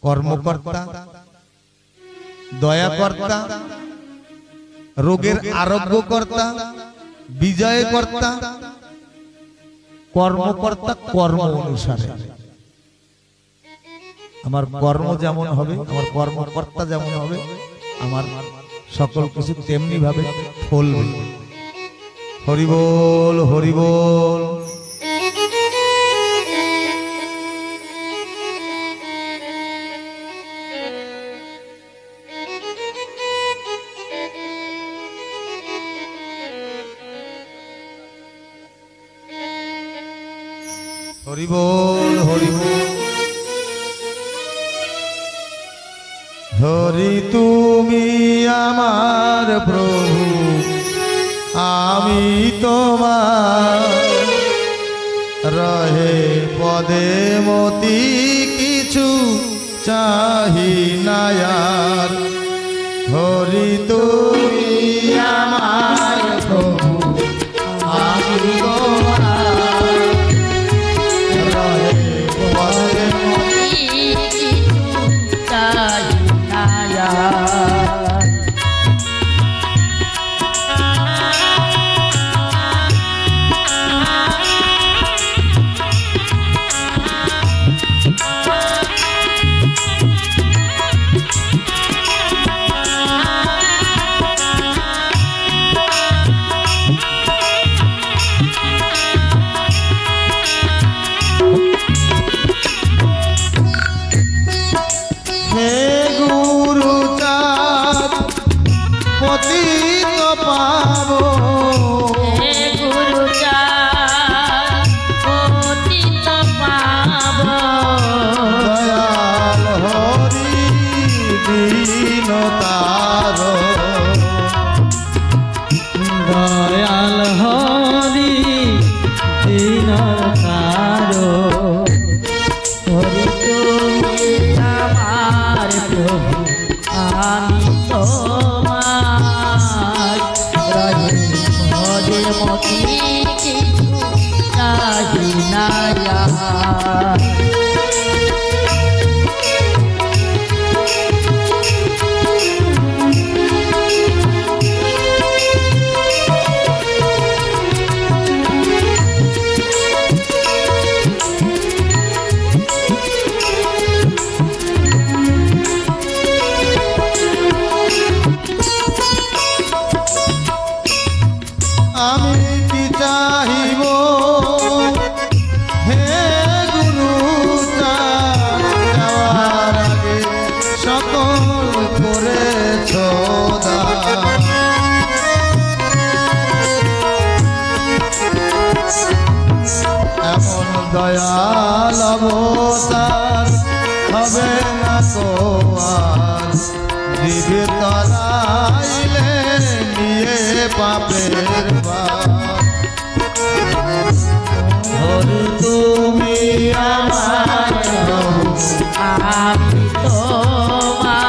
কর্মকর্তা, দয়াকর্তা, রোগের আরোগ্যকর্তা, বিজয়কর্তা, কর্মকর্তা কর্ম অনুসারে। আমার কর্ম যেমন হবে, আমার কর্মকর্তা যেমন হবে, আমার সকল কিছু তেমনি ভাবে ফলবে। হরি বল, হরি বল। হরি বল, হরি বল। হরি তুমি আমার প্রভু, আমি তোমার, রহে পদে মতি কিছু চাহি না আর। হরি তুমি আমার প্রভু, আমি তোমার, রহে পদে মতি কিছু চাহি না আর। দয়াল অবতার হবে না তো আর, দিবে তরাইলে নিয়ে পাপের ভার। হরি তুমি আমার প্রভু, আমি তোমার,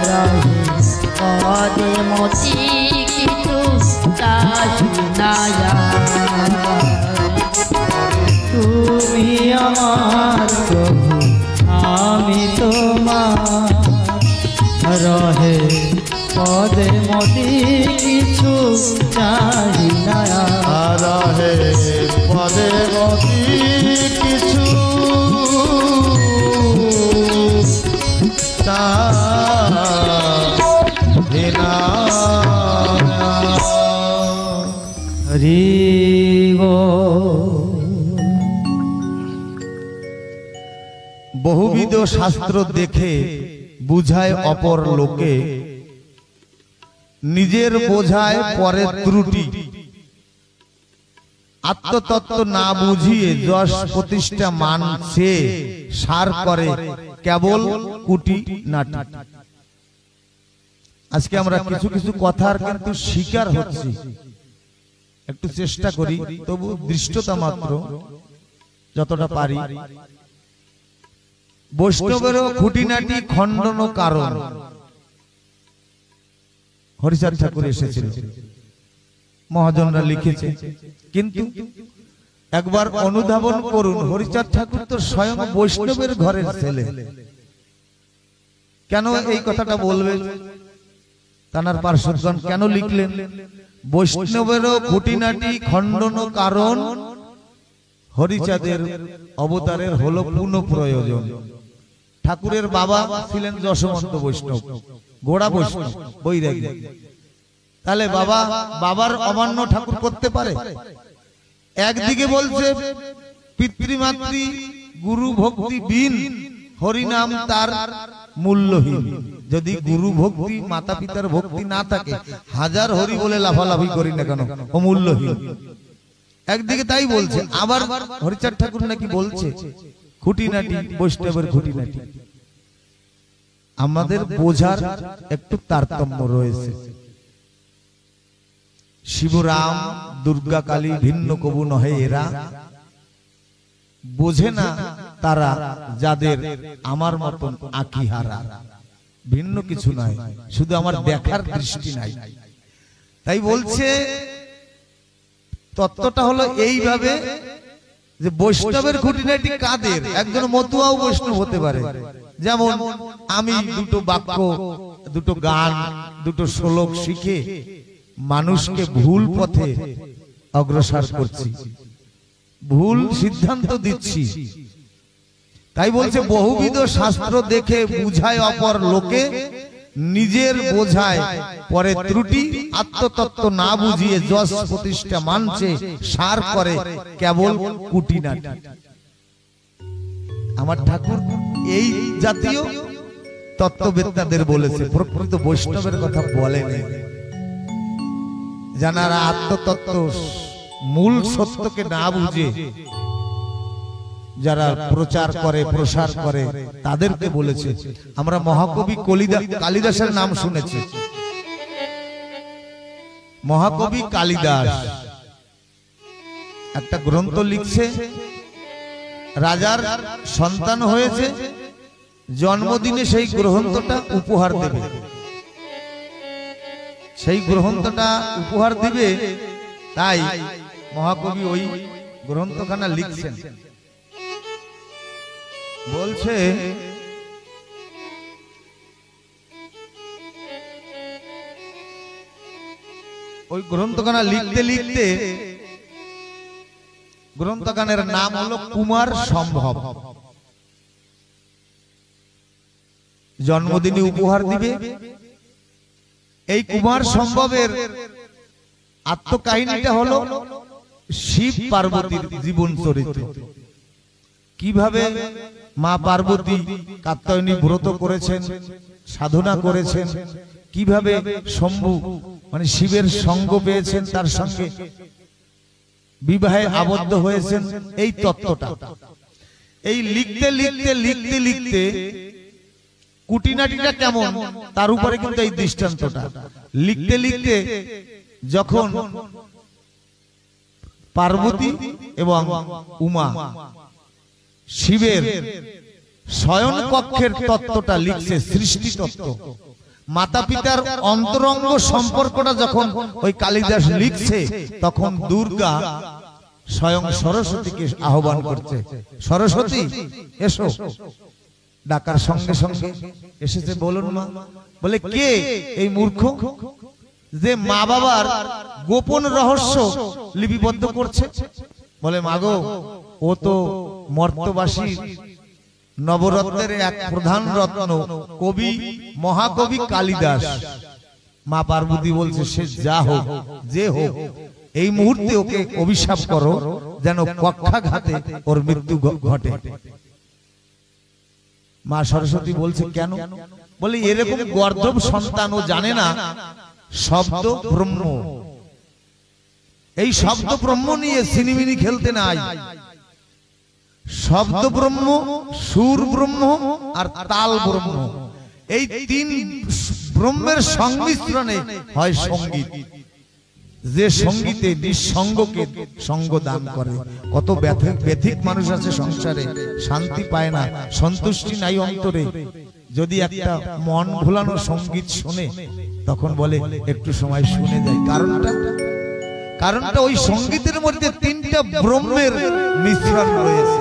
রহে পদে মতি কিছু চাহি না আর। তুমি আমার প্রভু, আমি তোমার, রহে পদে মতি কিছু চাহি না আর। রহে পদে মতি কিছু চাহি না। হরি বহুবিধ শাস্ত্র দেখে বুঝায় অপর লোকে, নিজের বোঝায় পরের ত্রুটি। আত্মতত্ত্ব না বুঝিয়ে যশ প্রতিষ্ঠা মানছে, সার করে কেবল কুটি নাটি। আজকে আমরা কিছু কিছু কথার কিন্তু শিকার হচ্ছি, একটু চেষ্টা করি তবু দৃষ্টতা মাত্র যতটা পারি। বৈষ্ণবেরও খুঁটিনাটি খণ্ডন কারণ হরিচাঁদ ঠাকুর এসেছিল, মহাজনরা লিখেছে। কিন্তু একবার অনুধাবন করুন, হরিচাঁদ ঠাকুর তো স্বয়ং বৈষ্ণবের ঘরের ছেলে। কেন এই কথাটা বলবে? তানার পার্শ্বদগণ কেন লিখলেন? বৈষ্ণবেরও খুঁটিনাটি খণ্ডন কারণ হরিচাঁদের অবতারের হলো পুনঃ প্রয়োজন। ঠাকুরের বাবা ছিলেন যশোমন্ত বৈষ্ণব, গোড়া বৈষ্ণব, বৈরাগী। তাহলে বাবার অমান্য ঠাকুর করতে পারে? একদিকে বলছে পিতৃমাতৃ গুরু ভক্তি বিন হরিনাম তার মূল্যহীন। যদি গুরু ভক্তি মাতা পিতার ভক্তি না থাকে, হাজার হরি বলে লাফালাফি করি না কেন, অমূল্যহীন। একদিকে তাই বলছে, আবার হরিচাঁদ ঠাকুর নাকি বলছে খুঁটিনাটি বৈষ্ণবের খুঁটিনাটি। আমাদের বোঝার একটু তারতম্য রয়েছে। শিবরাম দুর্গা কালী ভিন্ন কবু নহে এরা, বোঝে না তারা যাদের আমার মতন আঁকি হারা। ভিন্ন কিছু নয়, শুধু আমার দেখার দৃষ্টি নাই। তাই বলছে তত্ত্বটা হলো এইভাবে যে বৈষ্ণবের খুঁটিনাটি কাদের? একজন মতুয়াও বৈষ্ণব হতে পারে। যেমন আমি দুটো বাক্য, দুটো গান, দুটো শ্লোক শিখে মানুষকে ভুল পথে অগ্রসর করছি, ভুল সিদ্ধান্ত দিচ্ছি। তাই বলছে বহুবিধ শাস্ত্র দেখে বুঝায় অপর লোকে, নিজের বোঝায় পরে ত্রুটি, আত্মতত্ত্ব না বুঝিয়ে যশ প্রতিষ্ঠা মানছে, সার করে কেবল কুটিনাটি। আমার ঠাকুর এই জাতীয় তত্ত্ববেত্তাদের বলেছে, প্রকৃত বৈষ্ণবের কথা বলেন। যারা আত্মতত্ত্ব মূল সত্যকে না বুঝে যারা প্রচার করে প্রসার করে তাদেরকে বলেছে। আমরা মহাকবি কালিদাসের নাম শুনেছি। মহাকবি কালিদাস একটা গ্রন্থ লিখছে, রাজার সন্তান হয়েছে, জন্মদিনে সেই গ্রন্থটা উপহার দেবে। সেই গ্রন্থটা উপহার দিবে, তাই মহাকবি ওই গ্রন্থখানা লিখছেন। বলছে ওই গ্রন্থখানা লিখতে লিখতে, গ্রন্থখানের নাম হলো কুমার সম্ভব। জন্মদিনে উপহার দিবে। এই কুমার সম্ভবের আত্মকাহিনীটা হলো শিব পার্বতীর জীবন চরিত্র। কিভাবে মা পার্বতী কাত্যায়নী ব্রত করেছেন, সাধনা করেছেন, কিভাবে শম্ভু মানে শিবের সঙ্গ পেয়েছেন, তার সঙ্গে বিবাহে আবদ্ধ হয়েছেন, এই তত্ত্বটা। এই লিখতে লিখতে লিখতে লিখতে কুটিনাটিটা কেমন তার উপরে কিন্তু এই দৃষ্টান্তটা। লিখতে লিখতে যখন পার্বতী এবং উমা শিবের শয়ন কক্ষের তত্ত্বটা লিখছে, সৃষ্টি তত্ত্ব, মাতা পিতার অন্তরঙ্গ সম্পর্কটা যখন ওই কালিদাস লিখছে, তখন দুর্গা স্বয়ং সরস্বতীকে আহ্বান করছে, সরস্বতী এসো। ডাকার সঙ্গে সঙ্গে এসেছে। বলুন মা। বলে কে? এই মূর্খ যে মা বাবার গোপন রহস্য লিপিবদ্ধ করছে। বলে মাগো, ও তো মর্তবাসী নবরত্নের এক প্রধান রত্ন, কবি, মহাকবি কালিদাস। মা পার্বতী বলছে সে যা হোক, যে হোক, এই মুহূর্তে ওকে অভিশাপ করো যেন পক্ষাঘাতে ওর মৃত্যু ঘটে। মা সরস্বতী বলছে কেন? বলে এরকম গর্দভ সন্তান ও জানে না শব্দ ব্রহ্ম। এই শব্দ ব্রহ্ম নিয়ে সিনিমিনি খেলতে নাই। শব্দ ব্রহ্ম, সুর ব্রহ্ম আর তাল ব্রহ্ম, এই তিন ব্রহ্মের সংমিশ্রণে হয় সঙ্গীত। যে সঙ্গীতে নিঃসঙ্গকে সঙ্গ দান করে। কত ব্যথিক মানুষ আছে সংসারে, শান্তি পায় না, সন্তুষ্টি নাই অন্তরে। যদি একটা মন ভোলানো সঙ্গীত শোনে, তখন বলে একটু সময় শুনে যায়। কারণটা ওই সঙ্গীতের মধ্যে তিনটা ব্রহ্মের মিশ্রণ রয়েছে।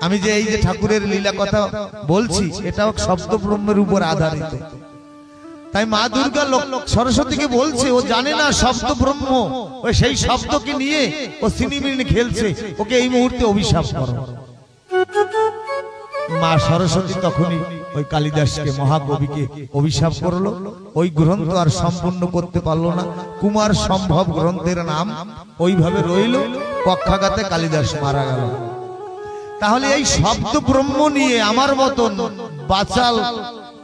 আমি যে এই যে ঠাকুরের লীলা কথা বলছি এটাও শব্দ ব্রহ্মের উপর আধারিত। তাই মা দুর্গা সরস্বতীকে বলছে ও জানে না শব্দ ব্রহ্ম, ওই সেই শব্দকে নিয়ে ও সিনিমিনি খেলছে, ওকে এই মুহূর্তে অভিশাপ করো। মা সরস্বতী তখনই ওই কালিদাসকে মহাকবিকে অভিশাপ করলো। ওই গ্রন্থ আর সম্পূর্ণ করতে পারলো না। কুমার সম্ভব গ্রন্থের নাম ওইভাবে রইল, পক্ষাঘাতে কালিদাস মারা গেল। তাহলে এই শব্দ ব্রহ্ম নিয়ে আমার মতন বাচাল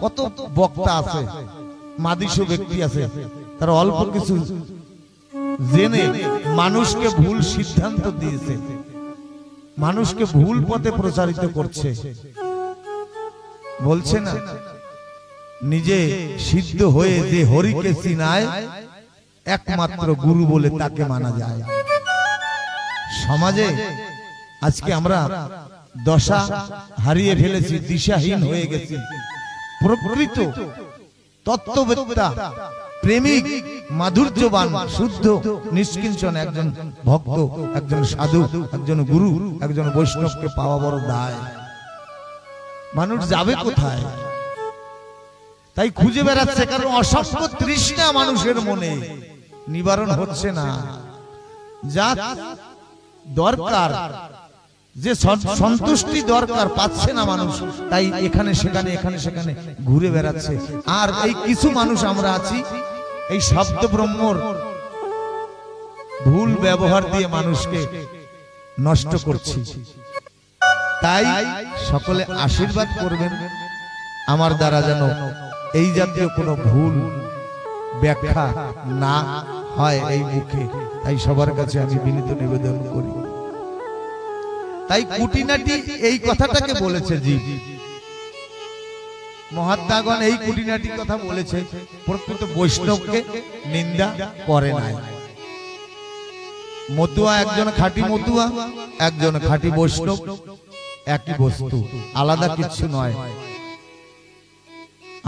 কত বক্তা আছে, মাদিসু ব্যক্তি আছে, তারা অল্প কিছু জেনে মানুষকে ভুল সিদ্ধান্ত দিয়েছে, মানুষকে ভুল পথে প্রচারিত করছে। বলছে না নিজে সিদ্ধ হয়ে যে হরিকে চিনায় একমাত্র গুরু বলে তাকে মানা যায়। সমাজে আজকে আমরা দশা হারিয়ে ফেলেছি, দিশাহীন হয়ে গেছি। প্রকৃত তত্ত্ববেত্তা, প্রেমিক, মাধুর্যবান, শুদ্ধ, নিষ্কিঞ্চন একজন ভক্ত, একজন সাধু, একজন গুরু, একজন বৈষ্ণবকে পাওয়া বড় দায়। মানুষ যাবে কোথায়? তাই খুঁজে বেড়াচ্ছে, কারণ অসংখ্য তৃষ্ণা মানুষের মনে নিবারণ হচ্ছে না। যা দরকার, যে সন্তুষ্টি দরকার পাচ্ছে না মানুষ, তাই এখানে সেখানে এখানে সেখানে ঘুরে বেড়াচ্ছে। আর এই কিছু মানুষ আমরা আছি এই শব্দ ব্রহ্মর ভুল ব্যবহার দিয়ে মানুষকে নষ্ট করছি। তাই সকলে আশীর্বাদ করবেন আমার দ্বারা যেন এই জাতীয় কোনো ভুল ব্যাখ্যা না হয় এই মুখে। তাই সবার কাছে আমি বিনীত নিবেদন করি। তাই কুটিনাটি এই কথাটাকে বলেছে জীব, মহাত্মাগণ এই কুটিনাটি কথা বলেছে, প্রকৃত বৈষ্ণবকে নিন্দা করে নাই। মতুয়া একজন খাঁটি মতুয়া, একজন খাঁটি বৈষ্ণব, একই বস্তু, আলাদা কিছু নয়।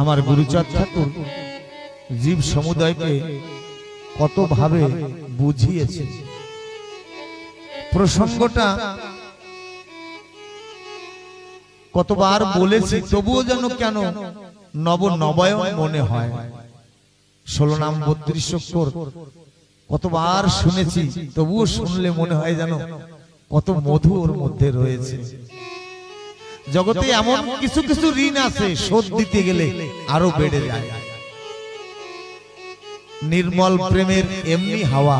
আমার গুরুচাঁদ ঠাকুর জীব সমুদায়কে কত ভাবে বুঝিয়েছে। প্রসঙ্গটা কতবার বলেছি, তবুও যেন কেন নবনবায়ন মনে হয়। 16 নাম 32 অক্ষর কতবার শুনেছি, তবুও শুনলে মনে হয় যেন কত মধু ওর মধ্যে রয়েছে। জগতে এমন কিছু কিছু ঋণ আছে, শোধ দিতে গেলে আরো বেড়ে যায়। নির্মল প্রেমের এমনি হাওয়া,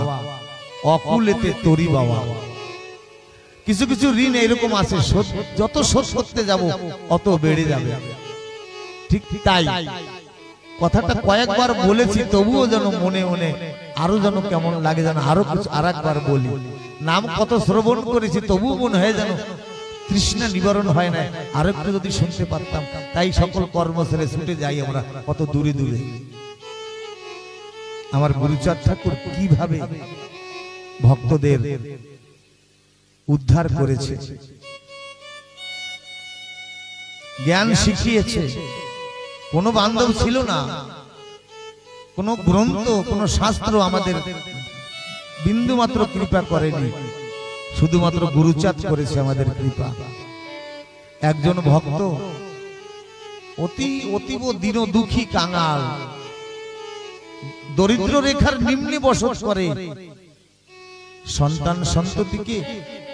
অকুলেতে তরি বাওয়া। কিছু কিছু ঋণ এরকম আছে, যত শোধ করতে যাব অত বেড়ে যাবে। ঠিক তাই কথাটা কয়েকবার বলেছি, তবুও যেন মনে মনে আরো যেন কেমন লাগে, যেন আরো কিছু আর একবার বলি। নাম কত শ্রবণ করেছি, তবুও মনে হয় যেন তৃষ্ণা নিবারণ হয় না, আর একটু যদি শুনতে পারতাম। তাই সকল কর্ম ছেড়ে ছুটে যাই আমরা কত দূরে দূরে। আমার গুরুচাঁদ ঠাকুর কিভাবে ভক্তদের উদ্ধার করেছে, জ্ঞান শিখিয়েছে। কোনো বান্ধব ছিল না, কোনো গ্রন্থ, কোনো শাস্ত্র আমাদের বিন্দু মাত্র কৃপা করেনি, শুধুমাত্র গুরুচাঁদ করেছে আমাদের কৃপা। একজন ভক্ত অতীব দীন দুঃখী কাঙাল, দরিদ্র রেখার নিম্নে বসত করে, সন্তান সন্ততিকে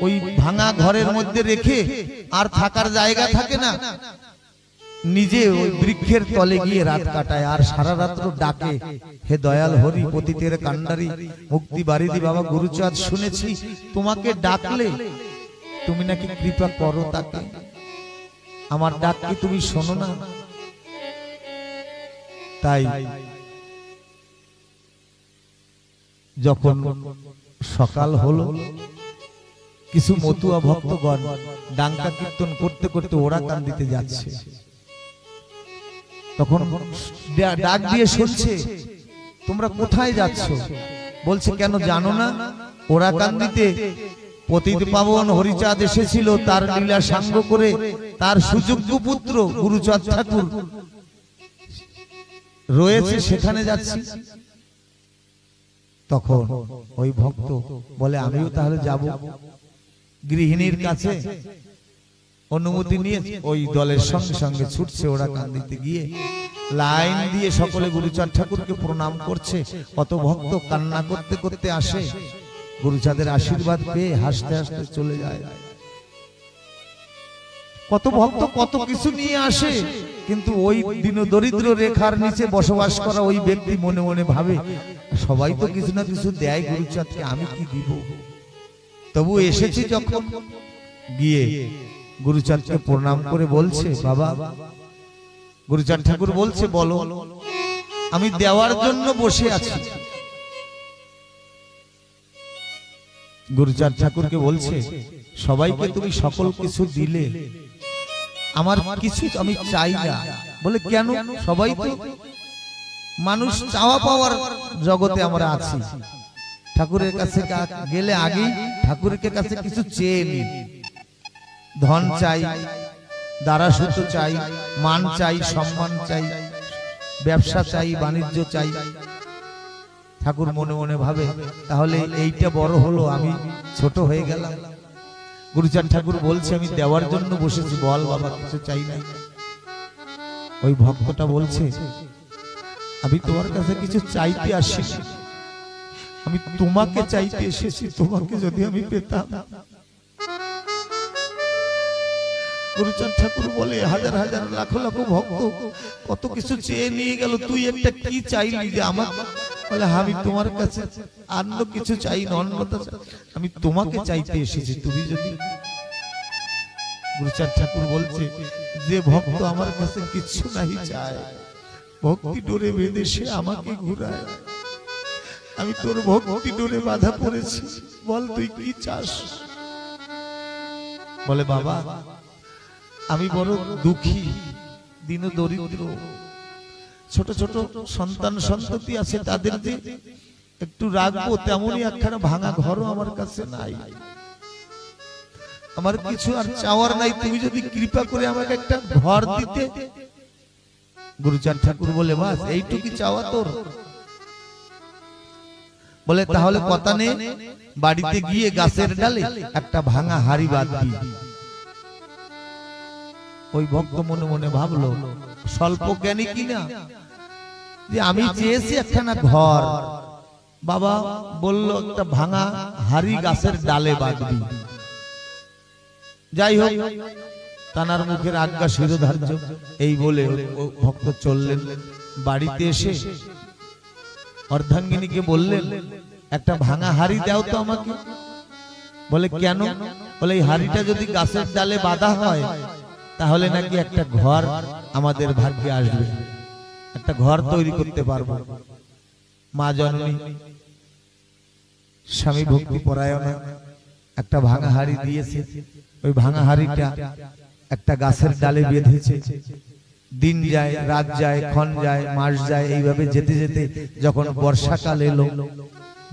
ওই ভাঙা ঘরের মধ্যে রেখে আর থাকার জায়গা থাকে না, নিজে ওই বৃক্ষের তলে গিয়ে রাত কাটায়। আর সারা রাত্র ডাকে, হে দয়াল হরি পতিতের কান্ডারি মুক্তি বারিদি বাবা গুরুচাঁদ, শুনেছি তোমাকে ডাকলে তুমি নাকি কৃপা করো তাকে, আমার ডাক কি তুমি শোনো না? তাই যখন সকাল হলো, কিছু মতুয়া ভক্তগণ ডাঙ্কা কীর্তন করতে করতে ওরা কান দিতে যাচ্ছে। তখন ডাক দিয়ে শুনছে, তোমরা কোথায় যাচ্ছ? বলছে কেন জানো না? ওরা কান দিতে পতিত পাবন হরিচাঁদ এসেছিল, তার লীলা সাঙ্গ করে তার সুযোগ্য পুত্র গুরুচাঁদ ঠাকুর রয়েছে, সেখানে যাচ্ছি। তখন ওই ভক্ত বলে আমিও তাহলে যাব। গৃহিণীর কাছে অনুমতি নিয়ে ওই দলের সঙ্গে সঙ্গে ছুটছে ওরা কান্দিতে গিয়ে লাইন দিয়ে সকলে গুরুচাঁদ ঠাকুরকে প্রণাম করছে। কত ভক্ত কান্না করতে করতে আসে, গুরুচাঁদের আশীর্বাদ পেয়ে হাসতে হাসতে চলে যায়। কত ভক্ত কত কিছু নিয়ে আসে, কিন্তু ওই দিন দরিদ্র রেখার নিচে বসবাস করা ওই ব্যক্তি মনে মনে ভাবে সবাই তো কিছু না কিছু দেয় গুরুচাঁদকে, আমি কি দিব। তবু এসেছি যখন, গিয়ে গুরুচাঁদকে প্রণাম করে বলছে বাবা। গুরুচাঁদ ঠাকুর বলছে বলো। আমি দেওয়ার জন্য বসে আছি। গুরুচাঁদ ঠাকুরকে বলছে সবাইকে তুমি সকল কিছু দিলে, আমার কিছু আমি চাই না। বলে কেন? সবাই তো মানুষ, চাওয়া পাওয়ার জগতে আমরা আছি। ঠাকুরের কাছে গেলে আগেই ঠাকুরের কাছে কিছু চেয়ে নি। ধন চাই, দারাসুত চাই, মান চাই, সম্মান চাই, ব্যবসা চাই, বাণিজ্য চাই। ঠাকুর মনে মনে ভাবে তাহলে এইটা বড় হলো, আমি ছোট হয়ে গেলাম। গুরুচাঁদ ঠাকুর বলছে আমি দেওয়ার জন্য বসেছি, বল বাবা কিছু চাই না। ওই ভক্তটা বলছে আমি তোমার কাছে কিছু চাইতে আসি, আমি তোমাকে চাইতে এসেছি। তোমাকে যদি আমি পেতাম। গুরুচাঁদ ঠাকুর বলে হাজার হাজার লাখ লাখ ভক্ত কত কিছু চেয়ে নিয়ে গেল, তুই একটা কি চাইলি যে আমার? বলে আমি তোমার কাছে অন্য কিছু চাই না, অন্যতা আমি তোমাকে চাইতে এসেছি, তুমি যদি। গুরুচাঁদ ঠাকুর বলছে যে ভক্ত আমার কাছে কিছু নাই চায়, ভক্তি ডোরে বেঁধে সে আমাকে ঘুরায়। আমি তোর ভক্তি ডোরে বাধা পড়েছি, বল তুই কি চাস? বলে বাবা আমি বড় দুঃখী, দিন দরিদ্র, ছোট ছোট সন্তান সন্ততি আছে, তাদের যে একটু রাখবো তেমনই একখানা ভাঙা ঘরও আমার কাছে নাই। আমার কিছু আর চাওয়ার নাই, তুমি যদি কৃপা করে আমাকে একটা ঘর দিতে। গুরুচাঁদ ঠাকুর বলে বাস এইটুকু চাওয়া তোর? বলে তাহলে কথা নে, বাড়িতে গিয়ে গাছের ডালে একটা ভাঙা হাড়ি বাঁধবি। ওই ভক্ত মনে মনে ভাবলো স্বল্প জ্ঞানী কিনা, যে আমি চেয়েছি একখানা ঘর, বাবা বলল একটা ভাঙা হাড়ি গাছের ডালে বাঁধবি। যাই হোক, তানার মুখের আজ্ঞা শিরোধার্য। এই বলে ভক্ত চললেন। বাড়িতে এসে অর্ধাঙ্গিনীকে বললেন একটা ভাঙা হাড়ি দাও তো আমাকে। বলে কেন? বলে এই হাড়িটা যদি গাছের ডালে বাঁধা হয় তাহলে নাকি একটা ঘর আমাদের ভাগ্যে আসবে, একটা ঘর তৈরি করতে পারবো। মা জননী স্বামী ভক্তি পরায়ণা একটা ভাঙা হাড়ি দিয়েছে। ওই ভাঙা হাড়িটা একটা গাছের ডালে বেঁধেছে। দিন যায়, রাত যায়, ক্ষণ যায়, মাস যায়, এইভাবে যেতে যেতে যখন বর্ষাকাল এলো,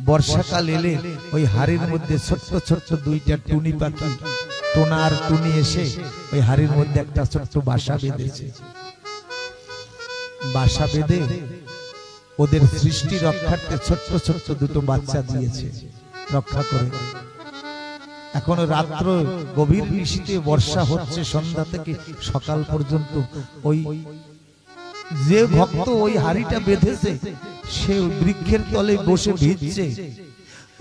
বর্ষাকাল এলে ওই হাড়ির মধ্যে ছোট্ট ছোট্ট দুইটা টুনি পাখি, টোনা আর টুনি এসে ওই হাড়ির মধ্যে একটা ছোট্ট বাসা বেঁধেছে। বাসা বেঁধে ওদের সৃষ্টি রক্ষার্থে ছোট্ট ছোট্ট দুটো বাচ্চা দিয়েছে রক্ষা করে। এখন রাত্র গভীর নিশীথে বর্ষা হচ্ছে, সন্ধ্যা থেকে সকাল পর্যন্ত। ওই যে ভক্ত ওই হাড়িটা বেঁধেছে সে বৃক্ষের তলে বসে ভিজছে।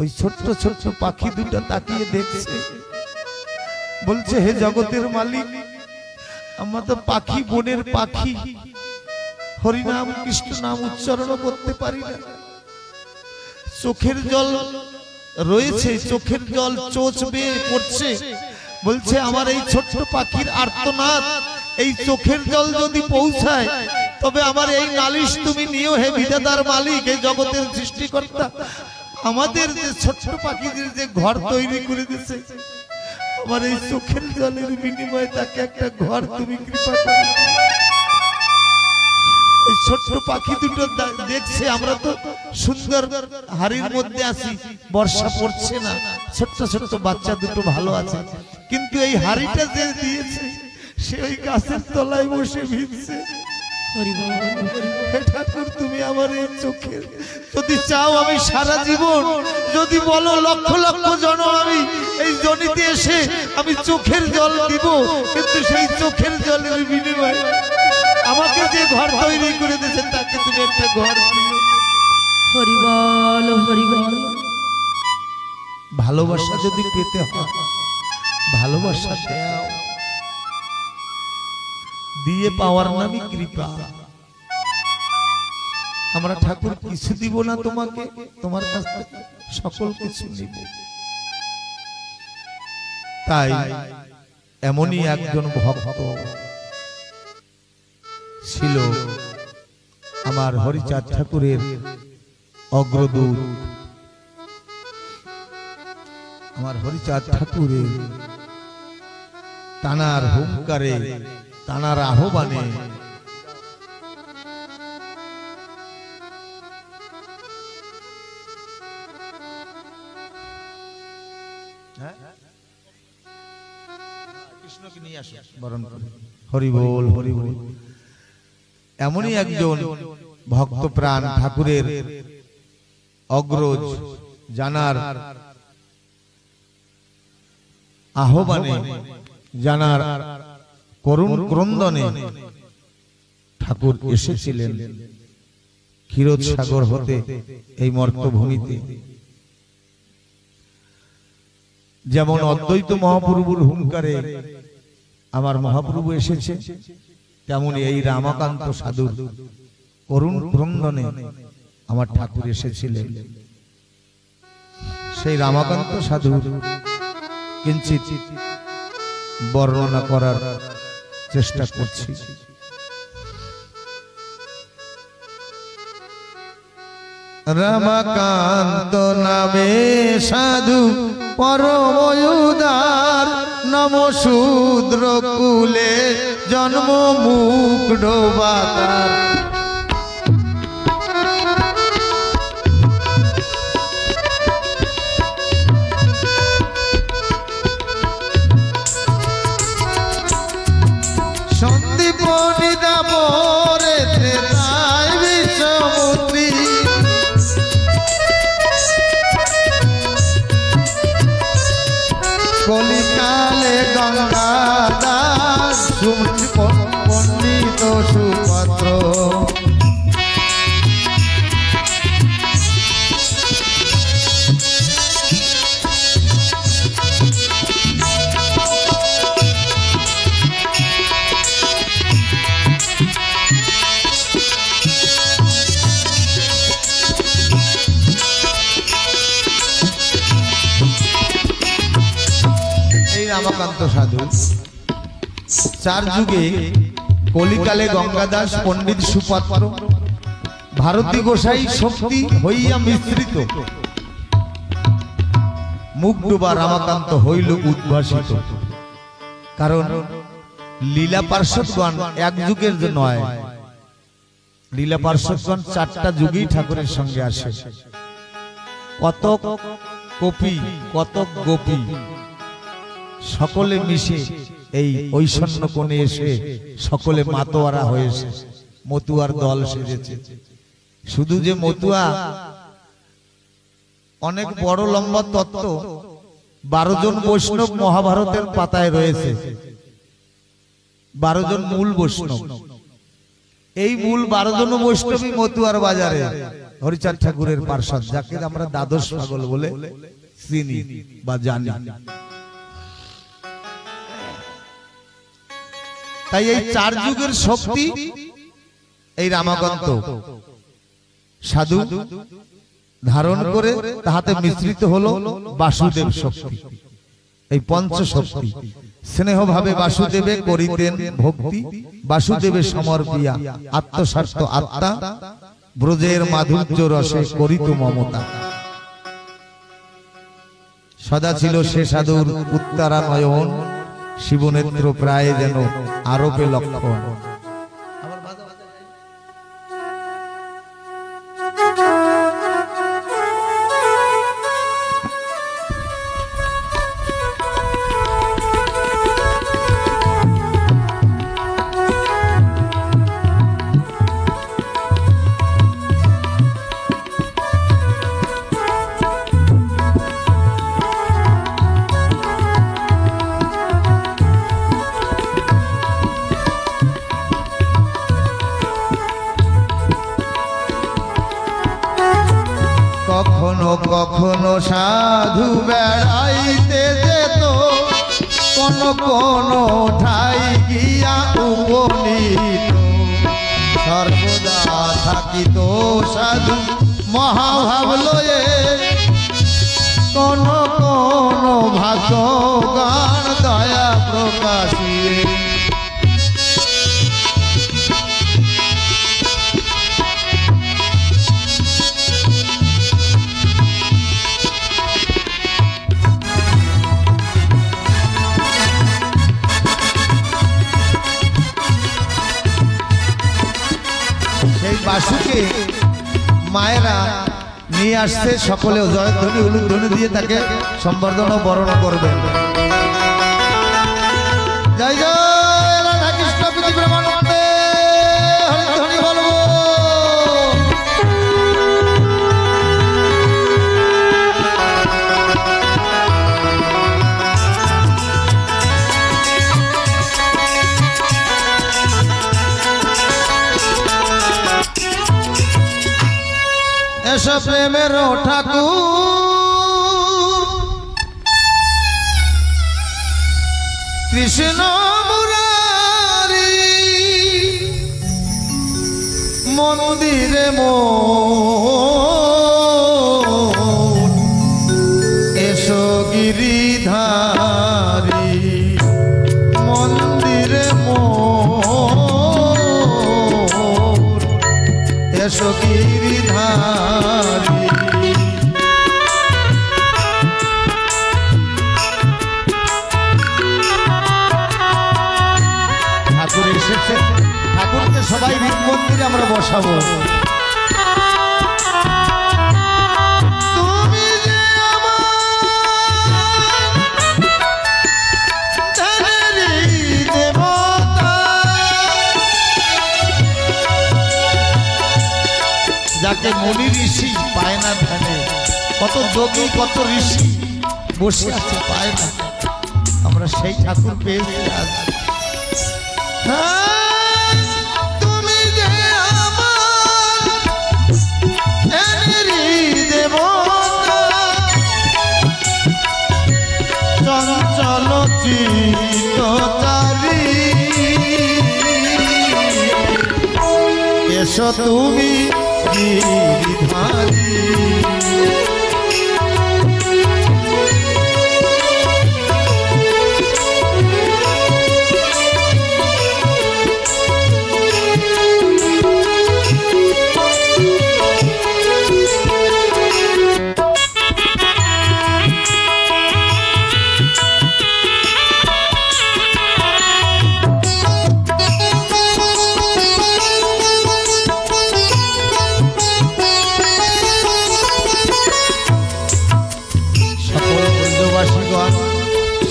ওই ছোট্ট ছোট্ট পাখি দুটো তাকিয়ে দেখছে, বলছে হে জগতের মালিক, আমরা তো পাখি, বনের পাখি, হরিনাম কৃষ্ণ নাম উচ্চারণ করতে পারি না। চোখের জল রয়েছে, চোখের জল চোচ বেয়ে পড়ছে। বলছে আমার এই ছোট্ট পাখির আর্তনাদ এই চোখের জল যদি পৌঁছায় তবে আমার এই নালিশ তুমি নিও হে বিধাতার মালিক, এই জগতের সৃষ্টিকর্তা। আমাদের যে ছোট্ট পাখিদের যে ঘর তৈরি করে দিয়েছে, আমার এই চোখের জলের বিনিময়ে তাকে একটা ঘর তুমি কৃপা করো। ওই ছোট্ট পাখি দুটো দেখছে আমরা তো সুন্দর হাড়ির মধ্যে আছি, বর্ষা পড়ছে না, ছোট্ট ছোট্ট বাচ্চা দুটো ভালো আছে, কিন্তু এই হাড়িটা যে দিয়েছে সে ওই গাছের তলায় বসে ভিজছে। হে ঠাকুর তুমি আমার এই চোখের যদি চাও আমি সারা জীবন, যদি বলো লক্ষ লক্ষ জন্ম আমি এই জনিতে এসে আমি চোখের জল দিব, কিন্তু সেই চোখের জলের বিনিময়ে আমাকে যে ঘর তৈরি করে দিয়েছেন তাকে তুমি একটা ঘর দিও। হরি বল হরি বল। ভালোবাসা যদি পেতে হয় ভালোবাসা দাও, দিয়ে পাওয়ার নামই কৃপা। আমরা ঠাকুর কিছু দিব না তোমাকে, তোমার কাছ থেকে সকল কিছু নিব। তাই এমনই একজন ভক্ত ছিল আমার হরিচাঁদ ঠাকুরের অগ্রদূত, আমার হরিচাঁদ ঠাকুরের তানার হুঙ্কারে তানার আহ্বানে কৃষ্ণকে নিয়ে আসো বরণ করে। হরি বল হরি বল। এমনই একজন ভক্ত প্রাণ ঠাকুরের অগ্রজ জানার আহ্বানে, জানার করুণ ক্রন্দনে ঠাকুর এসেছিলেন ক্ষীরোদ সাগর হতে এই মর্তভূমিতে। যেমন অদ্বৈত মহাপ্রভুর হুঙ্কারে আমার মহাপ্রভু এসেছে, তেমনি এই রামাকান্ত সাধুর করুণ ক্রন্দনে আমার ঠাকুর এসেছিলেন। সেই রামাকান্ত সাধুর কিঞ্চিত বর্ণনা করার চেষ্টা করছি। রামাকান্ত নামে সাধু পরম উদার, নম শূদ্র কুলে জন্ম মুখ ডোবাতার। সন্দীপ নিদাবরে ত্রেতায় বিশ্বমূর্তি, কলিকালে গঙ্গা দাস পণ্ডিত সুপাত্র। রামাকান্ত সাধু চার যুগে কলিকালে গঙ্গাদাস পণ্ডিত সুপাত্র, ভারতী গোসাই শক্তি হইয়া মিশ্রিত, মুখ ডোবা রামাকান্ত হইল উদ্ভাসিত। কারণ লীলা পার্শ্বদগণ এক যুগের নয়, লীলা পার্শ্বদগণ চারটা যুগেই ঠাকুরের সঙ্গে আসে। কত কপি কত গোপী সকলে মিশে এই ঐশন্য কোণে এসে সকলে মাতোয়ারা হয়েছে, মতুয়ার দল সেজেছে। শুধু যে মতুয়া, অনেক বড় লম্বা তত্ত্ব 12 জন বৈষ্ণব মহাভারতের পাতায় রয়েছে, 12 জন মূল বৈষ্ণব। এই মূল 12 জন বৈষ্ণবী মতুয়ার বাজারে হরিচাঁদ ঠাকুরের পার্ষদ, যাকে আমরা দ্বাদশ পাগল বলে চিনি বা জানি। তাই এই চার যুগের শক্তি এই রামাকান্ত সাধু ধারণ করে তাহাতে মিশ্রিত হলো বাসুদেব শক্তি। এই পঞ্চ শক্তি স্নেহ ভাবে বাসুদেবে করিতেন ভক্তি, বাসুদেবে সমর্পিয়া আত্মস্বার্থ আত্মা, ব্রজের মাধুর্য রসে করিত মমতা। সদা ছিল সে সাধুর উত্তরা নয়ন, শিবনেত্র প্রায় যেন আরোপে লক্ষণ। কখনো সাধু বেড়াইতে যেত, কোন কোন ঠাই গিয়া উপনীত, সর্বদা থাকিত সাধু মহাভাব লয়ে, কোন কোন ভাগ্য গান দয়া প্রকাশিয়ে। সেই বাসুকে মায়েরা নিয়ে আসছে, সকলে জয়ধ্বনি উলুধ্বনি দিয়ে তাকে সম্বর্ধনা বরণ করবেন। জয় জয় রাধা কৃষ্ণ প্রীতি প্রেমানন্দে হরিধ্বনি বলবো। এসো প্রেমের ঠাকুর কৃষ্ণ মুরারি, মন্দিরে মন এসো গিরিধারী, মন্দিরে মন এসো গিরিধারী। ঠাকুর এসেছে, ঠাকুরকে সবাই মন্দিরে আমরা বসাবো। তুমি যে আমার দেবতা, যাকে মুনি ঋষি পায় না ধ্যানে, কত যোগী কত ঋষি বসে আছে পায় না, আমরা সেই ঠাকুর পেয়েছি আজ। তুমি যে আমার দেবতা, চঞ্চল চিত্তচারী, এসো তুমি গিরিধারী।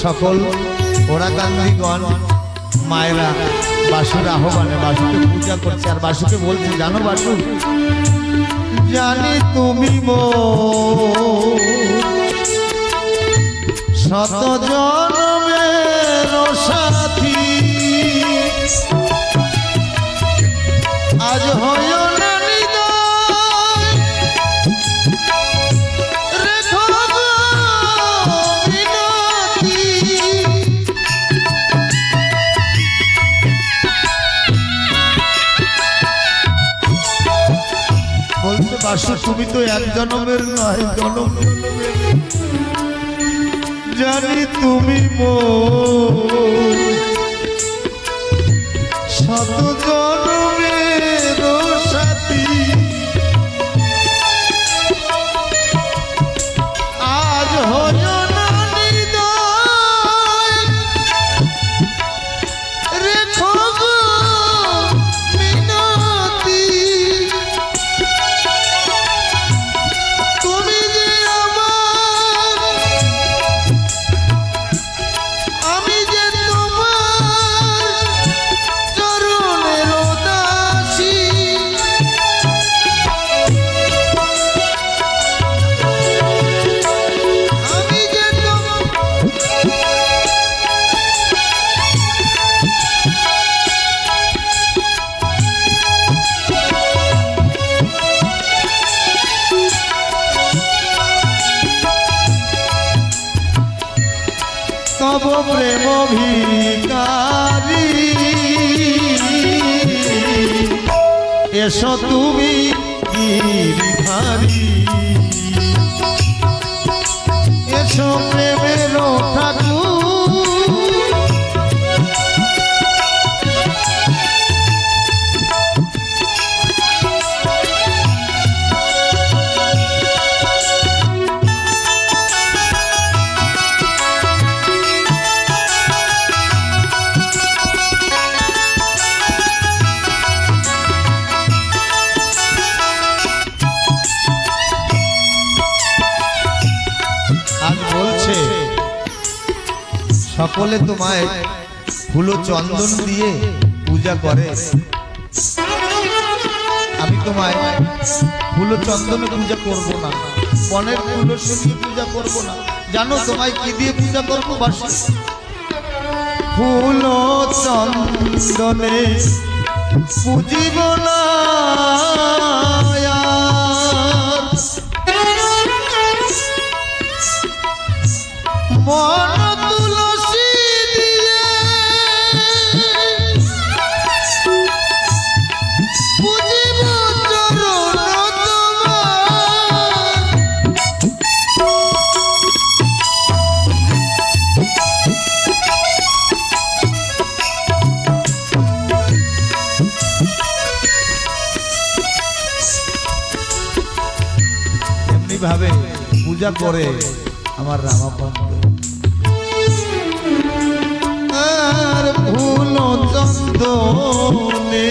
সকল ওরাকান্দিগণ মায়েরা বাসুর আহ্বানে বাসুকে পূজা করছে, আর বাসুকে বলছে, জানো বাসু, জানি তুমি শত জন্মের সাথী, আজ হয় না নিদয়, রেখো গো মিনতি। বলছে বাসু, তুমি তো এক জন্মের নয়, জন্ম জানি তুমি শত জন্মের সাথী, আজ হয় না নিদয়, রেখো গো মিনতি। তুমি যে আমার, আমি যে তোমার এসো তুমি গিরিধারী, এসো প্রেমের ঠাকুর। সকলে তোমায় ফুল চন্দন দিয়ে পূজা করে, আমি তোমায় ফুল চন্দনে পূজা করব না, বনের তুলসী দিয়ে পূজা করব না। জানো তোমায় কি দিয়ে পূজা করবো? বাসি ফুল চন্দনে পূজিব না, মন তুলসী দিয়ে পুজিব চরণ এমনি ভাবে পূজা করে আমার রামাপন্ত। আর ফুল চন্দনে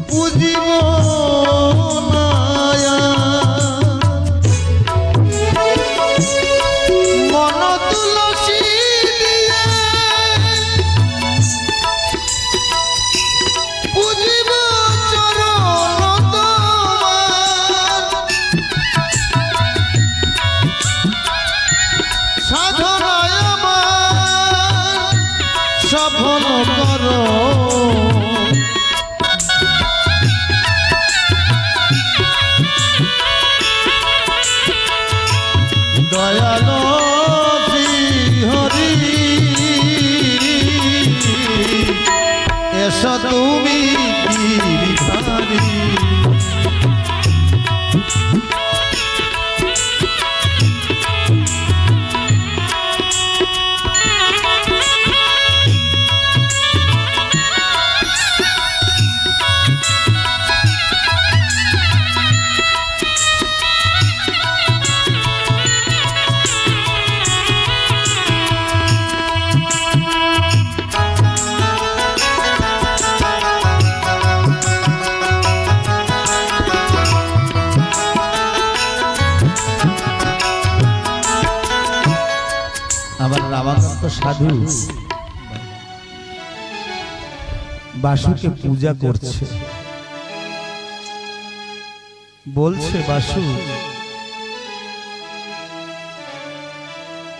পুজিব না, মন তুলসী দিয়ে পুজিব চরণ তোমার, সাধনায় আমার সফল করো, দয়ালো শ্রী হরি, এসো তুমি গিরিধারী। আবার রামাকান্ত সাধু বাসুকে পূজা করছে, বলছে বাসু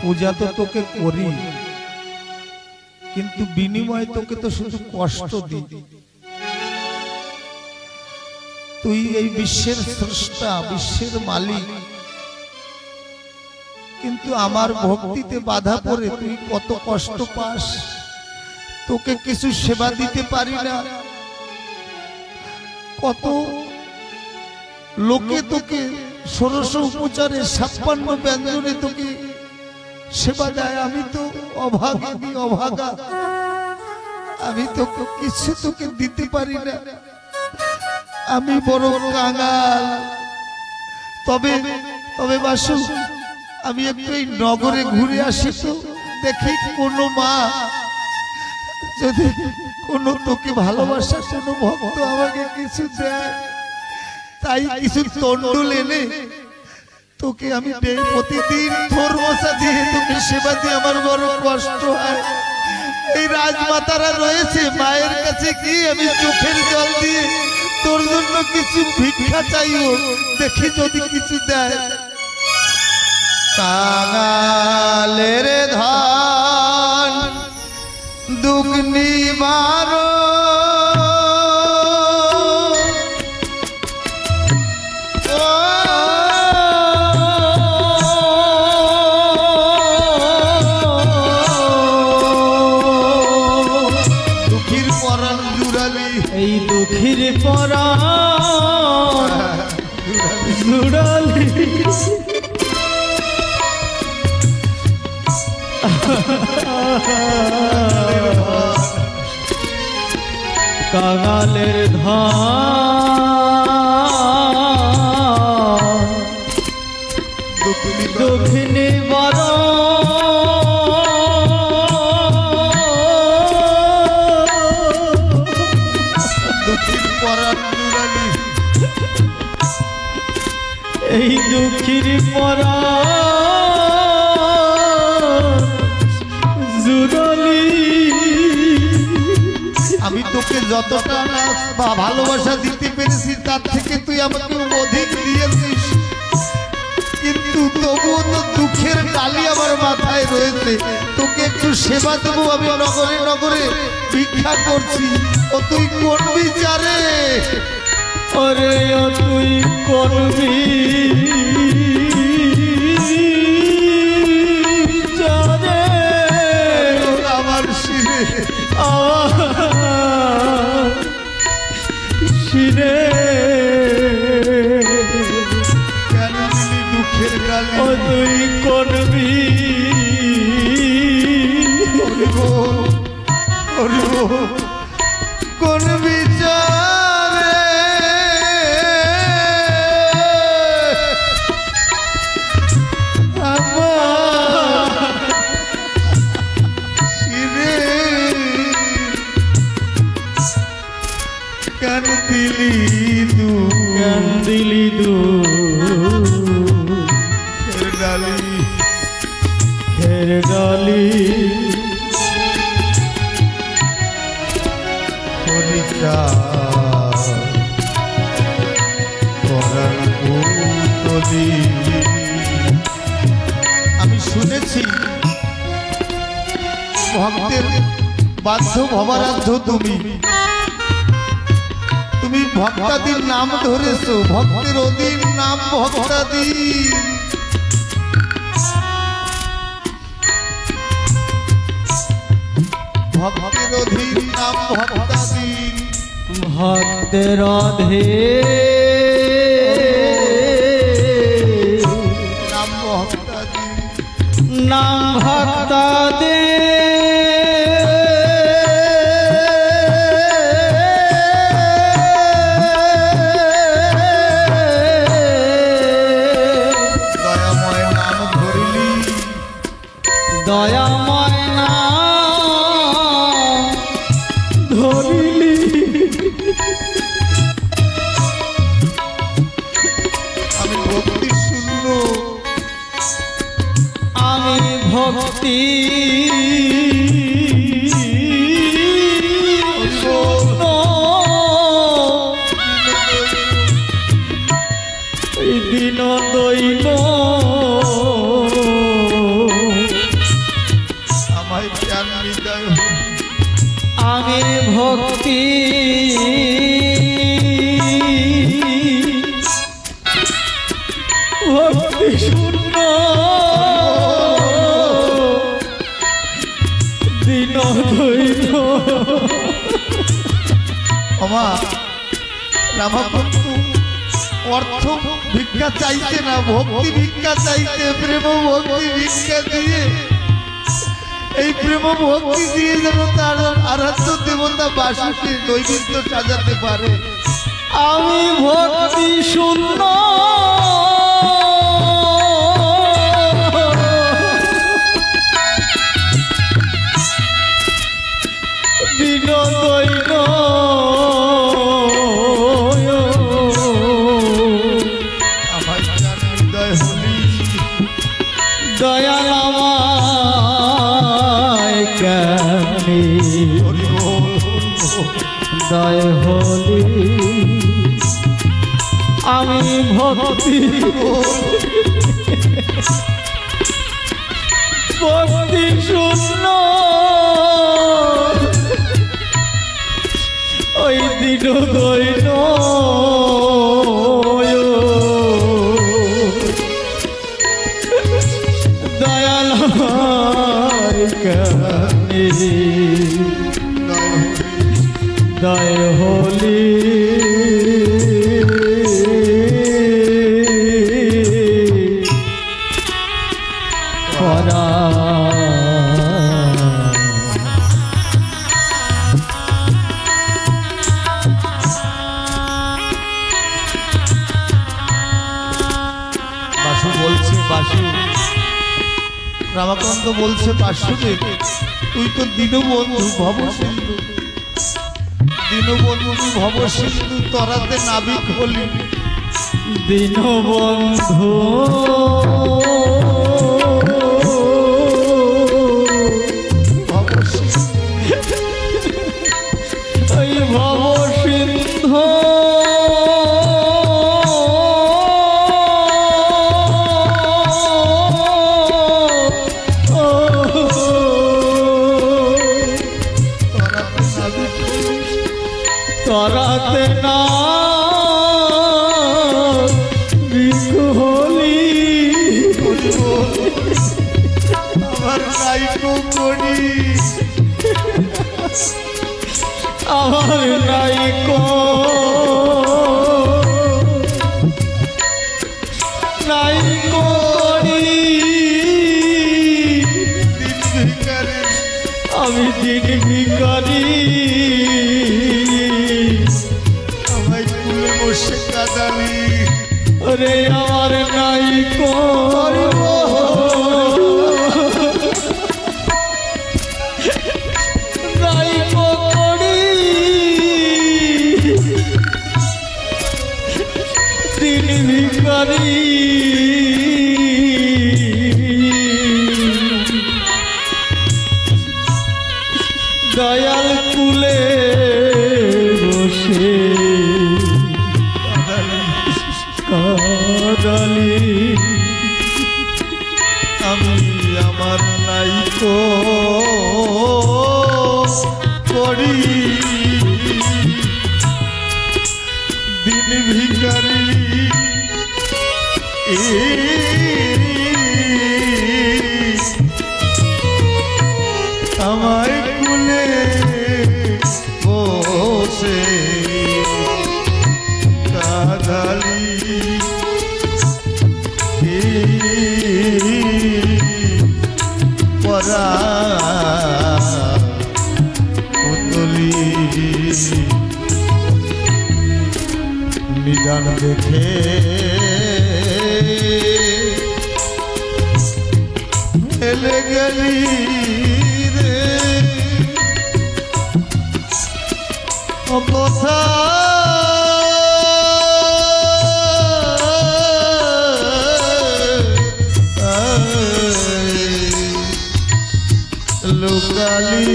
পূজা তো তোকে করি, কিন্তু বিনিময়ে তোকে তো শুধু কষ্ট দিই। তুই এই বিশ্বের স্রষ্টা, বিশ্বের মালিক, কিন্তু আমার ভক্তিতে বাধা পড়ে তুই কত কষ্ট পাস, তোকে কিছু সেবা দিতে পারি না। কত লোকে তোকে 1600 উপচারে 56 ব্যঞ্জনে তোকে সেবা দেয়, আমি তো অভাগী, অভাগা, আমি তো কিছু তোকে দিতে পারি না, আমি বড় কাঙাল। তবে তবে বাসু আমি একটু এই নগরে ঘুরে আসি, তো দেখি কোনো মা যদি কোনো তোকে ভালোবাসা কোনো ভক্ত আমাকে কিছু দেয়, তাই কিছু তন্ডুল এনে তোকে আমি দেই, প্রতিদিন থোর মশা দিয়ে তোকে সেবা দিয়ে আমার বড় কষ্ট হয়। এই রাজমাতারা রয়েছে, মায়ের কাছে গিয়ে আমি চোখের জল দিয়ে তোর জন্য কিছু ভিক্ষা চাইও, দেখি যদি কিছু দেয়। কাঙালের ধান দুগ্নি মারো, দুঃখীর পরাণ জুড়ালি, এই দুঃখীর পরাণ জুড়ালি কাঙালের ধান দক্ষিণী এই দুঃখীর পরাণ জুড়ালি আমি তোকে যতটা ভালোবাসা দিতে পেরেছি তার থেকে তুই আমাকে অধিক দিয়েছিস, কিন্তু তবুও তো দুঃখের ডালি আমার মাথায় রয়েছে। তোকে একটু সেবা দেবো, আমি নগরে নগরে ভিক্ষা করছি, ও তুই কোন বিচারে? ওরে ও তুই করবি জানে আমার শিরে শিরে কেন দিলি দুঃখের গালি? ও তুই করবি কোন বিচারে আমার শিরে কেন দিলি তু কেন দিলি দু ডালি খের ডালি আমি শুনেছি ভক্তের বাধ্য ভবারাধ্য তুমি, তুমি ভক্তাদির নাম ধরেছো, ভক্তের অধীন নাম ভক্তাদির। ভক্তের অধীন নাম ভক্তাদির, ভক্তের অধে নাম ভক্তাদির, নাম ভক্তাদে দয়াময় নাম ধরিলি, দয়াময় নাম ধরিলি আমি ভক্তি শূন্য, আমি ভক্তি শূন্য এই দিন দৈন আমায় জ্ঞান বিদায়, আমি ভক্তি ভক্তি শূন্য দিন দৈন আমার রামাপন্তু অর্থ ভিক্ষা চাইতে না, ভক্তি ভিক্ষা চাইতে, প্রেম ভক্তি ভিক্ষা দিয়ে, এই প্রেম ভক্তি দিয়ে যেন তার আরাধ্য দেবতা বাসুকে নৈবেদ্য সাজাতে পারে। আমি ভক্তি শূন্য দিন দৈন আমার জ্ঞান হৃদয় হলি, দয়াল আমায় কেমনি হরি বল, দয় হলি আমি ভক্তি ভক্তি শূন্য ওই দিন দৈন দয়াল আমায় কেমনি হৃদয় হলি পরা বাসু বলছে, বাসু রামাকান্ত বলছে, বাসুদেব তুই তো দীনবন্ধু ভবসিন্ধু, দীনবন্ধু ভবসিন্ধু তরাতে নাবিক হলি। দীনবন্ধু ওই ভবসিন্ধু তরাতে না বিকহলি আমার নাইকো করি, আমার নাইকো নাইকো করি আমি দিন ভিখারি আমায় কুলে বসে কাঁদালি। রে আমার নাইকো নাইকো করি দিন ভিখারি দয়াল কুলে বসে কাদালি আমি আমার নাইকো করি দিন ভিখারি। আমায় কুলে বসে কাঁদালি। পরা পুতলি নিদান দেখে ফেলে গেলি রে কথা লোকালি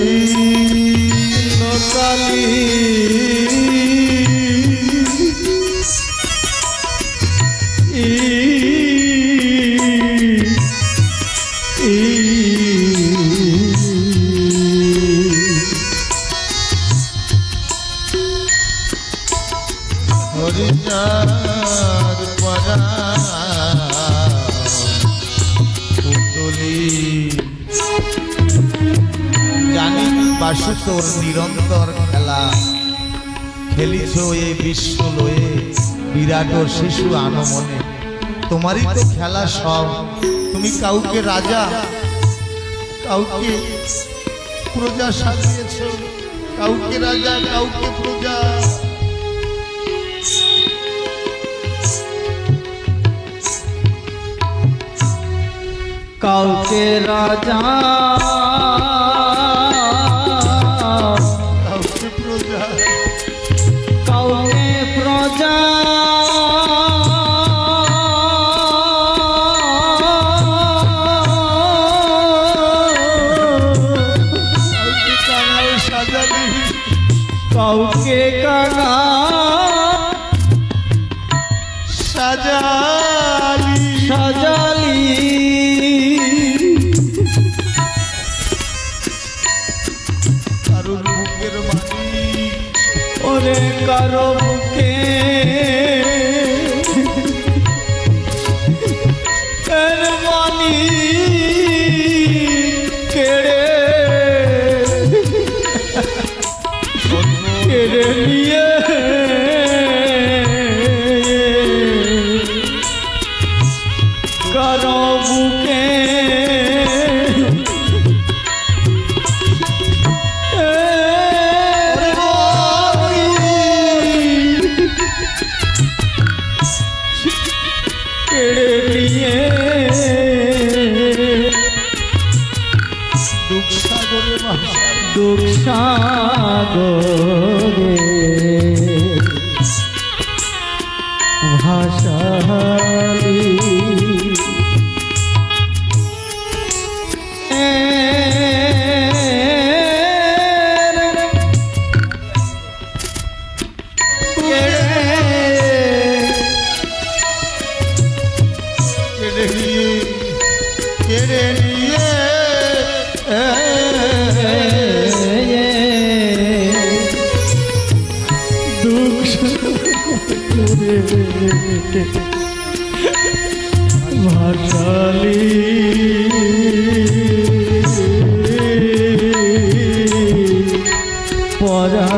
লোকালি হরিচাঁদ পরা পুতলি। জানি বাসু তোর নিরন্তর খেলা, খেলিছ এই বিশ্ব লয়ে বিরাট ও শিশু আনমনে। তোমারই তো খেলা সব, তুমি কাউকে রাজা কাউকে প্রজা সাজিয়েছ, কাউকে রাজা কাউকে প্রজা। কাউকে রাজা কাউকে প্রজা, কাউকে প্রজা কাউকে কাঙাল সাজালি, কাউকে কাঙা সাজালি সাজালি কারোর বুকের মালিক ওরে কারো বুকে এর মানি কেড়ে কেড়ে সাগরে ভাসালি ভাসালি পরা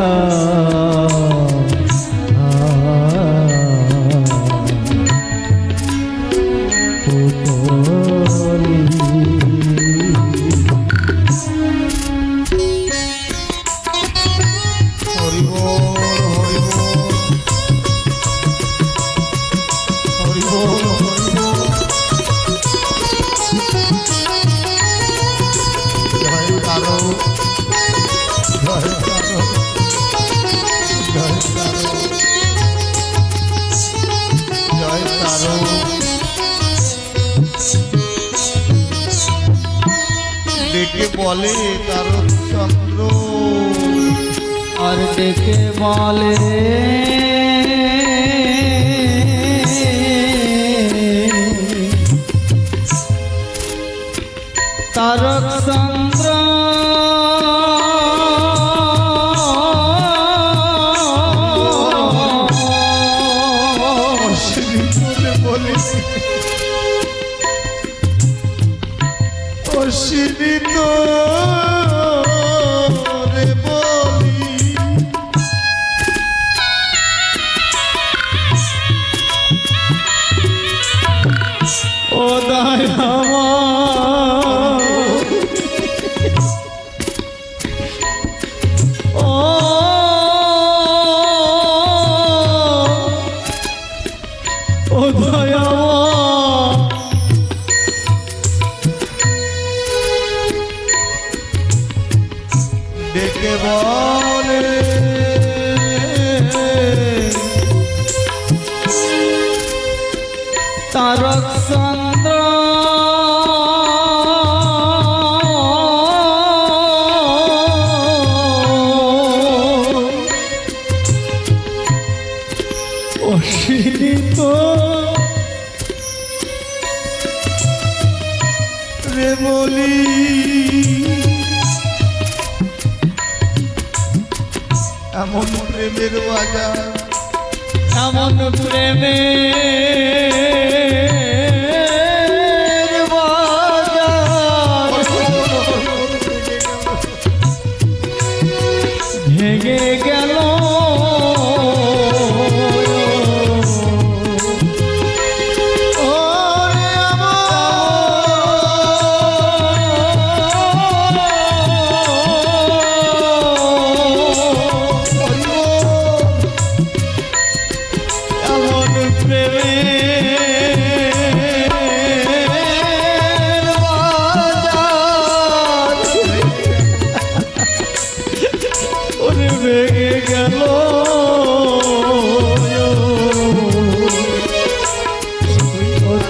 ডেকে বলে তারক চন্দ্র আর ডেকে বলে তারক চন্দ্র অশ্বিনী তো রে বলি ও দয়ামা ও ও দয়ামা ডেকে বলে তারক চন্দ্র অশ্বিনী তো রে বলি এমন প্রেমের বাজার এমন প্রেমের বাজার ভেঙে গেল ভেঙে গেল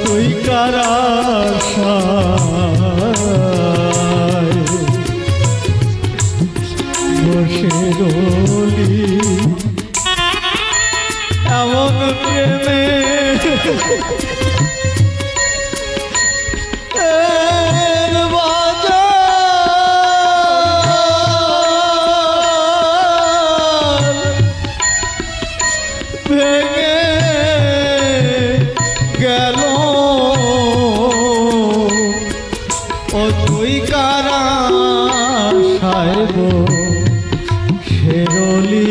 তুই কারা বসে রলি এমন প্রেমে ভেঙে গেল ও তুই কারা সাহেব শেরলি